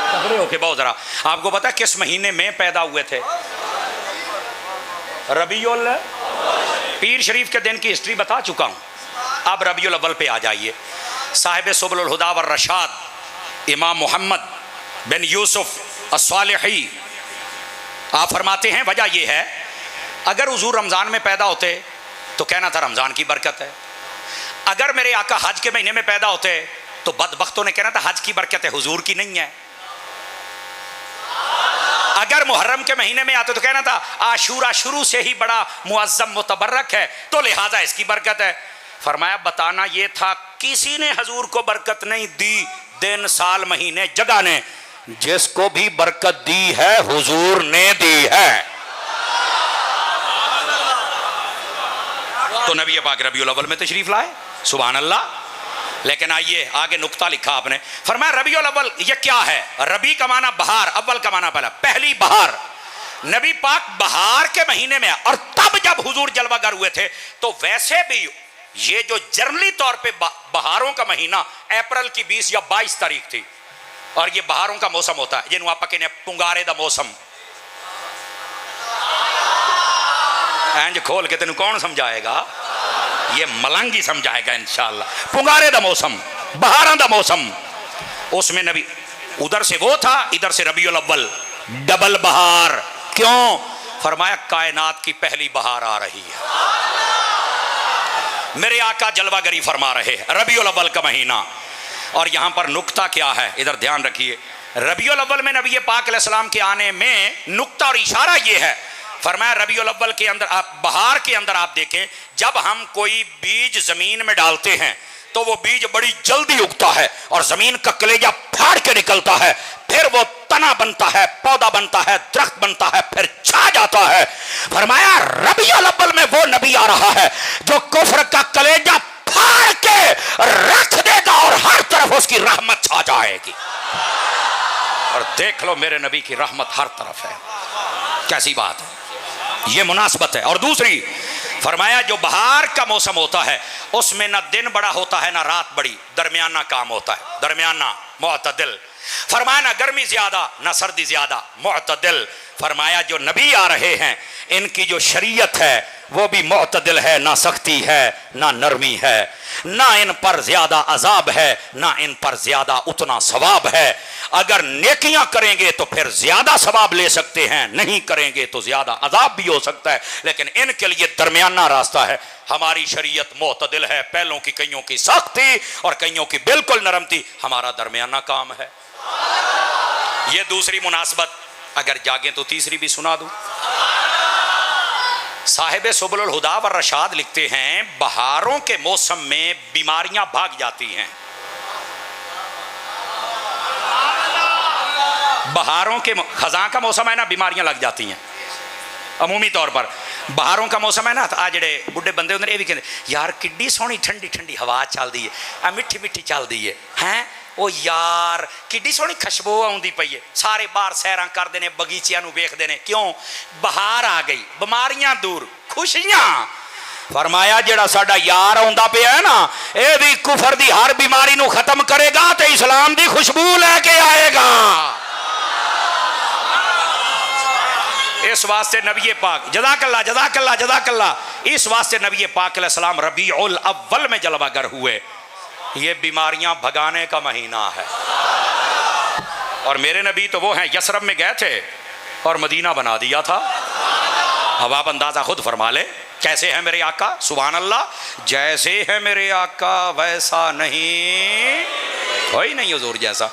तगड़े होके बहुत जरा। आपको पता है किस महीने में पैदा हुए थे? रबीउल, पीर शरीफ के दिन की हिस्ट्री बता चुका हूं। अब रबीउल अव्वल पे आ जाइए। साहिब सुबुल हुदा व रशाद इमाम मोहम्मद बिन यूसुफ अस्सालिही आप फरमाते हैं वजह यह है, अगर हुजूर रमज़ान में पैदा होते तो कहना था रमज़ान की बरकत है। अगर मेरे आका हज के महीने में पैदा होते तो बदबख्तों ने कहना था हज की बरकत है, हुजूर की नहीं है। अगर मुहर्रम के महीने में आते तो कहना था आशूरा शुरू से ही बड़ा मुअज्जम मुतबर्रक है, तो लिहाजा इसकी बरकत है। फरमाया बताना ये था किसी ने हजूर को बरकत नहीं दी, दिन साल महीने जगह ने। जिसको भी बरकत दी है हुजूर ने दी है। तो नबी पाक रबीउल अव्वल में तशरीफ लाए, सुभान अल्लाह। लेकिन आइए आगे नुक्ता लिखा आपने, फरमाया रबीउल अव्वल ये क्या है? रबी का माना बहार, अव्वल का माना पहला, पहली बहार। नबी पाक बहार के महीने में, और तब जब हुजूर जलवागर हुए थे तो वैसे भी ये जो जनरली तौर पे बहारों का महीना अप्रैल की 20 या 22 तारीख थी, और ये बहारों का मौसम होता है जिन्होंने आप कहने पुंगारे दा मौसम। इंज खोल के तेन कौन समझाएगा? ये मलंग ही समझाएगा इंशाअल्लाह। पुंगारे दा मौसम, बहारां दा मौसम, उसमें नबी उधर से वो था, इधर से रबीउल अव्वल, डबल बहार। क्यों? फरमाया कायनात की पहली बहार आ रही है। मेरे आका जलवागरी फरमा रहे रबीउल अव्वल का महीना। और यहां पर नुक्ता क्या है, इधर ध्यान रखिए। रबीउल अव्वल में नबी पाक अलैहिस्सलाम के आने में नुक्ता और इशारा यह है, फरमाया रबीउल अव्वल के अंदर, आप बहार के अंदर आप देखें, जब हम कोई बीज जमीन में डालते हैं तो वो बीज बड़ी जल्दी उगता है और जमीन का कलेजा फाड़ के निकलता है, फिर वो तना बनता है, पौधा बनता है, दरख्त बनता है, फिर छा जाता है। फरमाया रबीउल अव्वल में वो नबी आ रहा है जो कुफ्र का कलेजा फाड़ के रख देगा और हर तरफ उसकी रहमत छा जाएगी। और देख लो मेरे नबी की रहमत हर तरफ है, कैसी बात है, ये मुनासबत है। और दूसरी फरमाया जो बहार का मौसम होता है उसमें ना दिन बड़ा होता है ना रात बड़ी, दरमियाना काम होता है, दरमियाना मुअतदिल। फरमाया ना गर्मी ज्यादा ना सर्दी ज्यादा, मुअतदिल। फरमाया जो नबी आ रहे हैं इनकी जो शरीयत है वो भी मुअतदिल है, ना सख्ती है ना नरमी है, ना इन पर ज्यादा अजाब है ना इन पर ज्यादा उतना सवाब है। अगर नेकियां करेंगे तो फिर ज्यादा सवाब ले सकते हैं, नहीं करेंगे तो ज्यादा अजाब भी हो सकता है, लेकिन इनके लिए दरमियाना रास्ता है। हमारी शरीयत मुअतदिल है, पहलों की कईयों की सख्त थी और कईयों की बिल्कुल नरम थी, हमारा दरमियाना काम है। यह दूसरी मुनासबत, अगर जागे तो तीसरी भी सुना दूं। साहिब सुबुल हुदा व रशाद लिखते हैं बहारों के मौसम में बीमारियां भाग जाती हैं। बहारों के खजां का मौसम है ना, बीमारियां लग जाती हैं अमूमी तौर पर। बहारों का मौसम है ना, तो आ जेडे बुढ़े बंदे होंगे ये भी कहते यार किड्डी सोहनी ठंडी ठंडी हवा चलती है, आ मिठी मिठी चलती है, हैं ओ यार किड्डी सोहनी खुशबू आउंदी पई है, सारे बाहर सैरां करते हैं, बगीचियां नूं वेखदे ने, क्यों? बहार आ गई, बीमारियां दूर, खुशियां। फरमाया जेड़ा साडा यार आउंदा पिया है ना, ये भी कुफर दी हर बीमारी नूं खत्म करेगा ते इस्लाम दी खुशबू लेके आएगा। इस वास्ते नबी पाक जज़ाकल्लाह जज़ाकल्लाह जज़ाकल्लाह, इस वास्ते नबी पाक अलैहिस्सलाम रबीउल अव्वल में जलवागर हुए। ये बीमारियां भगाने का महीना है। और मेरे नबी तो वो हैं यसरब में गए थे और मदीना बना दिया था। अब आप अंदाजा खुद फरमा ले कैसे है मेरे आका, सुभान अल्लाह। जैसे है मेरे आका वैसा नहीं, कोई नहीं हुजूर जैसा।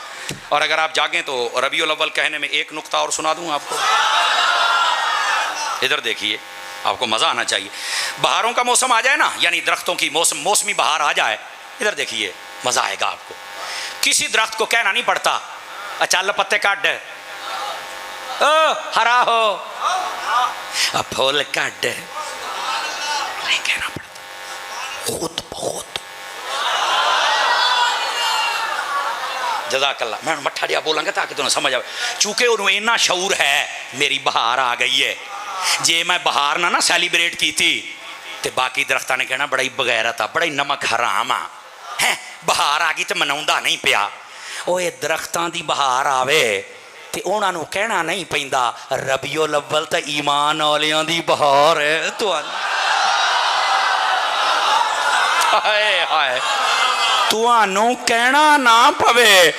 और अगर आप जागें तो रबीउल अव्वल कहने में एक नुक्ता और सुना दूं आपको, इधर देखिए, आपको मजा आना चाहिए। बहारों का मौसम आ जाए ना, यानी दरख्तों की मौसमी बहार आ जाए, इधर देखिए मजा आएगा आपको। किसी दरख्त को कहना नहीं पड़ता चल पत्ते काट, ओ हरा हो, अब फूल काट, नहीं कहना पड़ता, खुद बहुत। जज़ाकल्लाह, मैं मट्ठा जिहा बोलांगा ताकि तुम्हें समझ आए। चूंकि उन्हें इन्ना शऊर है मेरी बहार आ गई है, जे मैं बहार ना सैलीब्रेट की थी तो बाकी दरख्तां ने कहना बड़ा ही बगैरत आ, बड़ा ही नमक हराम आ, है बहार आ गई तो मनाउंदा नहीं पिया। ओ ये दरख्तां दी बहार आवे ते उन्हां नूं कहना नहीं पैंदा रबीउल अव्वल ते ईमान वालियां दी बहार है। तुहानूं हाय हाय, तुहानूं कहना ना पवे,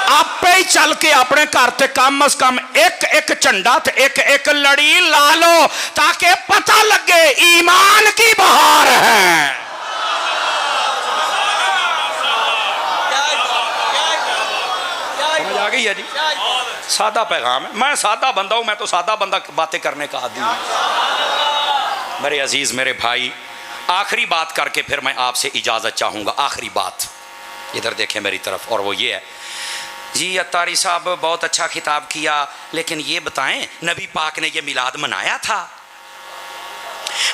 आपे ही चल के अपने घर से कम अज कम एक एक झंडा ते एक एक लड़ी ला लो ताकि पता लगे ईमान की बहार है। समझ आ गई है जी? सादा पैगाम है, मैं सादा बंदा हूं, मैं तो सादा बंदा बातें करने का आदी हूं। मेरे अजीज मेरे भाई, आखिरी बात करके फिर मैं आपसे इजाजत चाहूंगा। आखिरी बात इधर देखें मेरी तरफ, और वो ये है जी, अत्तारी साहब बहुत अच्छा खिताब किया, लेकिन ये बताएं नबी पाक ने ये मिलाद मनाया था?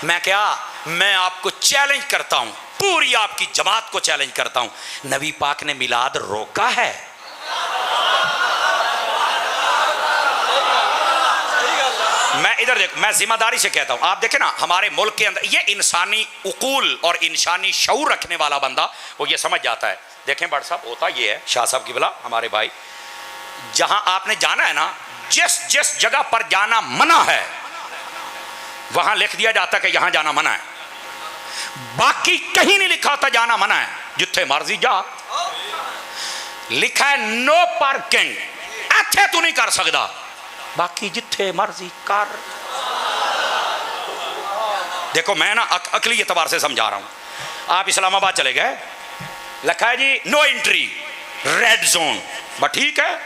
मैं क्या मैं आपको चैलेंज करता हूं, पूरी आपकी जमात को चैलेंज करता हूं, नबी पाक ने मिलाद रोका है? मैं इधर देखो, मैं जिम्मेदारी से कहता हूं, आप देखें ना हमारे मुल्क के अंदर ये इंसानी उकूल और इंसानी शऊर रखने वाला बंदा वो ये समझ जाता है। देखें बड़ साहब, होता ये है, शाह साहब की बला हमारे भाई, जहां आपने जाना है ना, जिस जिस जगह पर जाना मना है वहां लिख दिया जाता है कि यहां जाना मना है, बाकी कहीं नहीं लिखा होता जाना मना है। जिथे मर्जी जा, लिखा है नो पार्किंग, इत्थे तू नहीं कर सकता, बाकी जिथे मर्जी कर। देखो मैं ना अकली एतबार से समझा रहा हूं। आप इस्लामाबाद चले गए, लिखा है जी नो एंट्री, रेड जोन, बस ठीक है,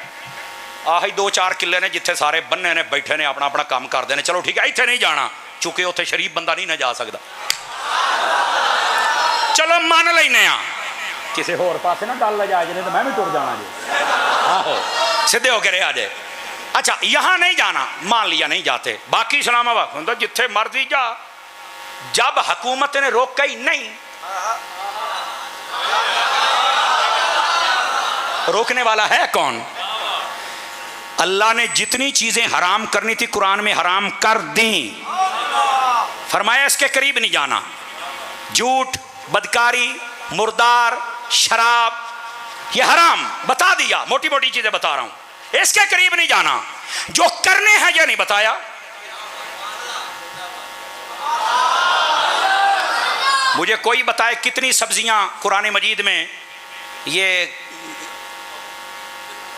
आही 2-4 किले ने जिथे सारे बन्ने ने बैठे ने अपना अपना काम करते हैं, चलो ठीक है, इतने नहीं जाना, चूंकि उत्थे शरीफ बंदा नहीं ना जा सकता, चलो मान लेने आ, किसी होर पासे ना गल जा जाए तो मैं भी टुर जाना जी, आहो सीधे होकर रहा जाए। अच्छा यहां नहीं जाना, मान लिया नहीं जाते, बाकी इस्लामाबाद तो जिथे मर्जी जा। जब हुकूमत ने रोका ही नहीं, रोकने वाला है कौन? अल्लाह ने जितनी चीजें हराम करनी थी कुरान में हराम कर दी, फरमाया इसके करीब नहीं जाना, झूठ, बदकारी, मुर्दार, शराब, ये हराम बता दिया, मोटी मोटी चीजें बता रहा हूं, इसके करीब नहीं जाना। जो करने हैं ये नहीं बताया। मुझे कोई बताए कितनी सब्जियां कुरान मजीद में ये,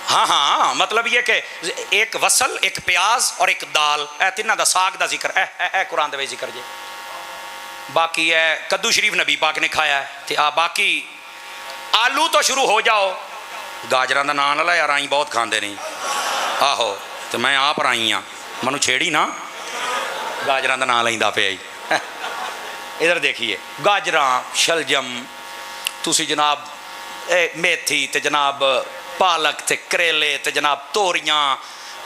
हाँ हाँ मतलब ये कि एक वसल, एक प्याज और एक दाल, तिना दा साग दा जिक्र है कुरान दे जिक्र जे। बाकी है कद्दू शरीफ नबी पाक ने खाया है, ते बाकी आलू तो शुरू हो जाओ, गाजर का नाम ला यार, आई बहुत खाते नहीं, आहो तो मैं आप राई हाँ, मनु छेड़ी ना, गाजर का नाम लेंदा पे ही। इधर देखिए गाजर, शलजम, तुसी जनाब मेथी, ते जनाब पालक, ते करेले, ते जनाब तोरियां,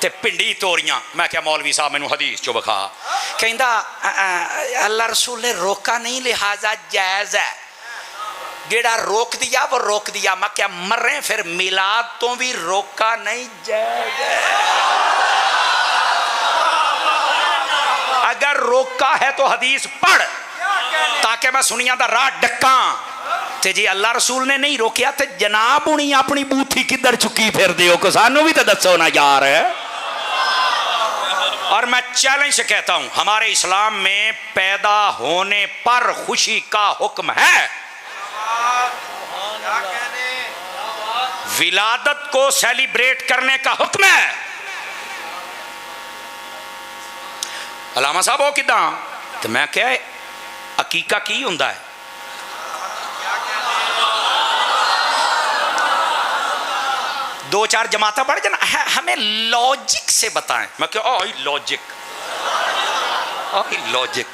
ते भिंडी तोरियां। मैं क्या मौलवी साहब मैनू हदीस चो विखा, कहंदा अल्लाह रसूल ने रोका नहीं लिहाजा जायज़ है, जेड़ा रोक दिया वो रोक दिया। मैं क्या मरे फिर मिलाद तो भी रोका नहीं जायज़ है। अगर रोका है तो हदीस पढ़, ताकि मैं सुनिया दा राह डक्का। ते जी अल्लाह रसूल ने नहीं रोकिया तो जनाब हुणी अपनी बूथी किधर चुकी फिर दियो को, सानू भी तो दसो ना यार। और मैं चैलेंज से कहता हूं, हमारे इस्लाम में पैदा होने पर खुशी का हुक्म है, विलादत को सेलिब्रेट करने का हुक्म है। अलामा साहब वो किदा, तो मैं क्या अकीका की हुंदा है? दो चार जमाता पढ़ जाना, हमें लॉजिक से बताएं। मैं क्या लॉजिक, लॉजिक।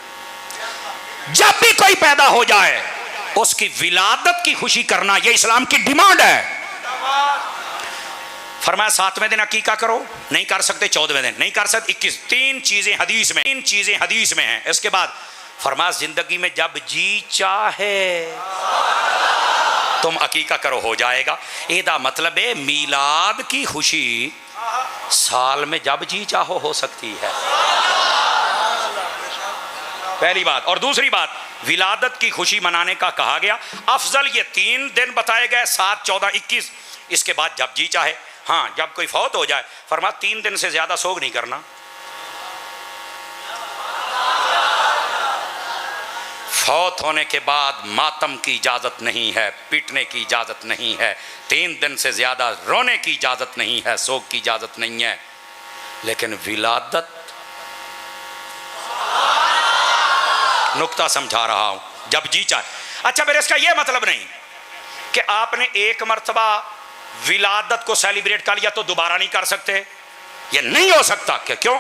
जब भी कोई पैदा हो जाए उसकी विलादत की खुशी करना ये इस्लाम की डिमांड है। फरमाया 7वें दिन अकीका करो, नहीं कर सकते 14वें दिन, नहीं कर सकते 21। तीन चीजें हदीस में हैं। इसके बाद फरमाया जिंदगी में जब जी चाहे तुम अकीका करो, हो जाएगा। एदा मतलब है मिलाद की खुशी साल में जब जी चाहो हो सकती है, पहली बात। और दूसरी बात, विलादत की खुशी मनाने का कहा गया अफजल ये 3 दिन बताए गए, 7, 14, 21। इसके बाद जब जी चाहे, हाँ जब कोई फौत हो जाए फरमा 3 दिन से ज्यादा सोग नहीं करना। फौत होने के बाद मातम की इजाजत नहीं है, पीटने की इजाजत नहीं है, 3 दिन से ज्यादा रोने की इजाजत नहीं है, सोग की इजाजत नहीं है। लेकिन विलादत, नुक्ता समझा रहा हूं, जब जी चाहे। अच्छा मेरे इसका यह मतलब नहीं कि आपने एक मर्तबा विलादत को सेलिब्रेट कर लिया तो दोबारा नहीं कर सकते, ये नहीं हो सकता। क्यों?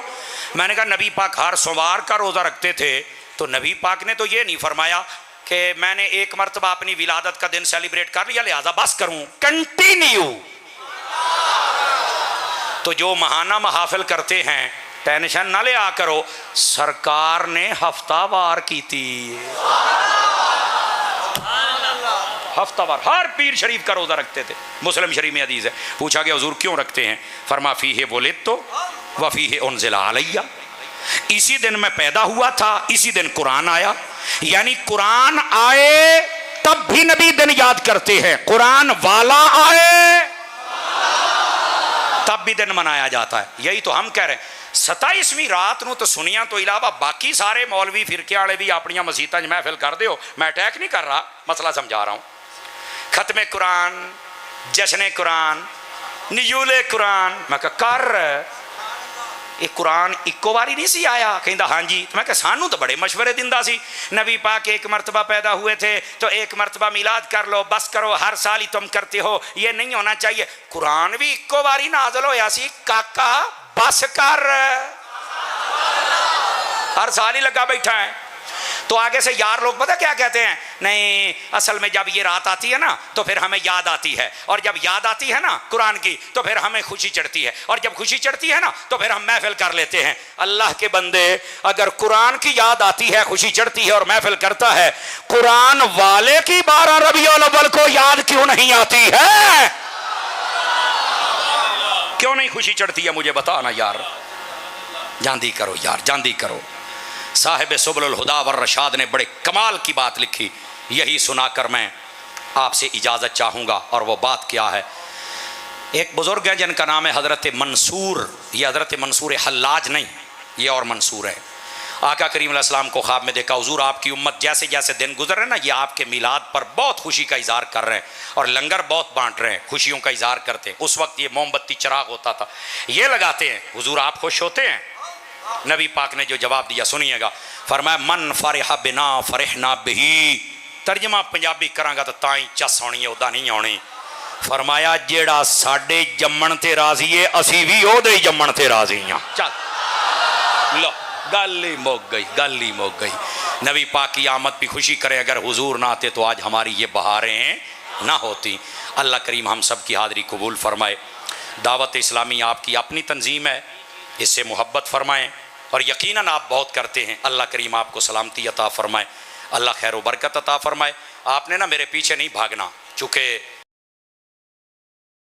मैंने कहा नबी पाक हर सोमवार का रोजा रखते थे, तो नबी पाक ने तो ये नहीं फरमाया कि मैंने एक मर्तबा अपनी विलादत का दिन सेलिब्रेट कर लिया लिहाजा बस करूं, कंटिन्यू। तो जो महाना महाफिल करते हैं टेंशन ना लिया करो, सरकार ने हफ्तावार की थी, हफ्तावार हर पीर शरीफ का रोजा रखते थे। मुस्लिम शरीफ में हदीस है, पूछा गया हुजूर क्यों रखते हैं? फरमा फीहे वुलिदतु व फीहे उनज़िला अलैया, इसी दिन मैं पैदा हुआ था, इसी दिन कुरान आया। यानी कुरान आए तब भी नबी दिन याद करते हैं, कुरान वाला आए तब भी दिन मनाया जाता है। यही तो हम कह रहे हैं। 27वीं रात ਨੂੰ तो सुनिया तो इलावा बाकी सारे मौलवी फिरके वाले भी अपनियां मसीतां 'च महफिल करते हो। मैं अटैक नहीं कर रहा, मसला समझा रहा हूं। खत्मे कुरान, जश्न कुरान, निजूले कुरान, मैं कहा कर ये कुरान इक्को बारी नहीं सी आया? कहता हाँ जी। तो मैं कहा सानू तो बड़े मशवरे दिंदा सी, नबी पाक एक मरतबा पैदा हुए थे तो एक मरतबा मिलाद कर लो, बस करो, हर साल ही तुम करते हो, ये नहीं होना चाहिए। कुरान भी इक्को बारी नाज़िल होया सी काका, बस कर, हर साल ही लगा बैठा है। तो आगे से यार लोग पता क्या कहते हैं, नहीं असल में जब ये रात आती है ना तो फिर हमें याद आती है, और जब याद आती है ना कुरान की तो फिर हमें खुशी चढ़ती है, और जब खुशी चढ़ती है ना तो फिर हम महफिल कर लेते हैं। अल्लाह के बंदे, अगर कुरान की याद आती है, खुशी चढ़ती है और महफिल करता है, कुरान वाले की 12 रबीउल अव्वल को याद क्यों नहीं आती है? क्यों नहीं खुशी चढ़ती है? मुझे बताना यार। जांदी करो यार, जांदी करो। साहिब सुबुल हुदा वर रशाद ने बड़े कमाल की बात लिखी, यही सुनाकर मैं आपसे इजाज़त चाहूँगा। और वो बात क्या है, एक बुज़ुर्ग है जिनका नाम है हज़रत मंसूर। ये हज़रत मंसूर हल्लाज नहीं, ये और मंसूर है। आका करीम अलैहिस्सलाम को ख्वाब में देखा, हुजूर आपकी उम्मत जैसे जैसे दिन गुजर रहे हैं ना, ये आपके मिलाद पर बहुत खुशी का इजहार कर रहे हैं और लंगर बहुत बांट रहे हैं, खुशियों का इजहार करते हैं। उस वक्त ये मोमबत्ती चिराग होता था, ये लगाते हैं। हुजूर आप खुश होते हैं? नबी पाक ने जो जवाब दिया सुनिएगा, फरमाया मन फरहा बिना फरहना बिही। तर्जमा पंजाबी करांगा तो ताई चस आनी है, उदा नहीं आनी। फरमाया जेड़ा साडे जम्मण ते राजी है, असी भी ओदे जम्मण ते राजी हां। चल लो, गल ही मुक गई, गल ही मुक गई। नबी पाक की आमद की खुशी करें, अगर हुजूर ना आते तो आज हमारी ये बहारें ना होती। अल्लाह करीम हम सब की हाज़िरी कबूल फरमाए। दावत इस्लामी आपकी अपनी तंजीम है, इससे मोहब्बत फरमाएँ, और यकीनन आप बहुत करते हैं। अल्लाह करीम आपको सलामती अता फरमाए, अल्लाह खैर व बरकत अता फरमाए। आपने ना मेरे पीछे नहीं भागना, चूँकि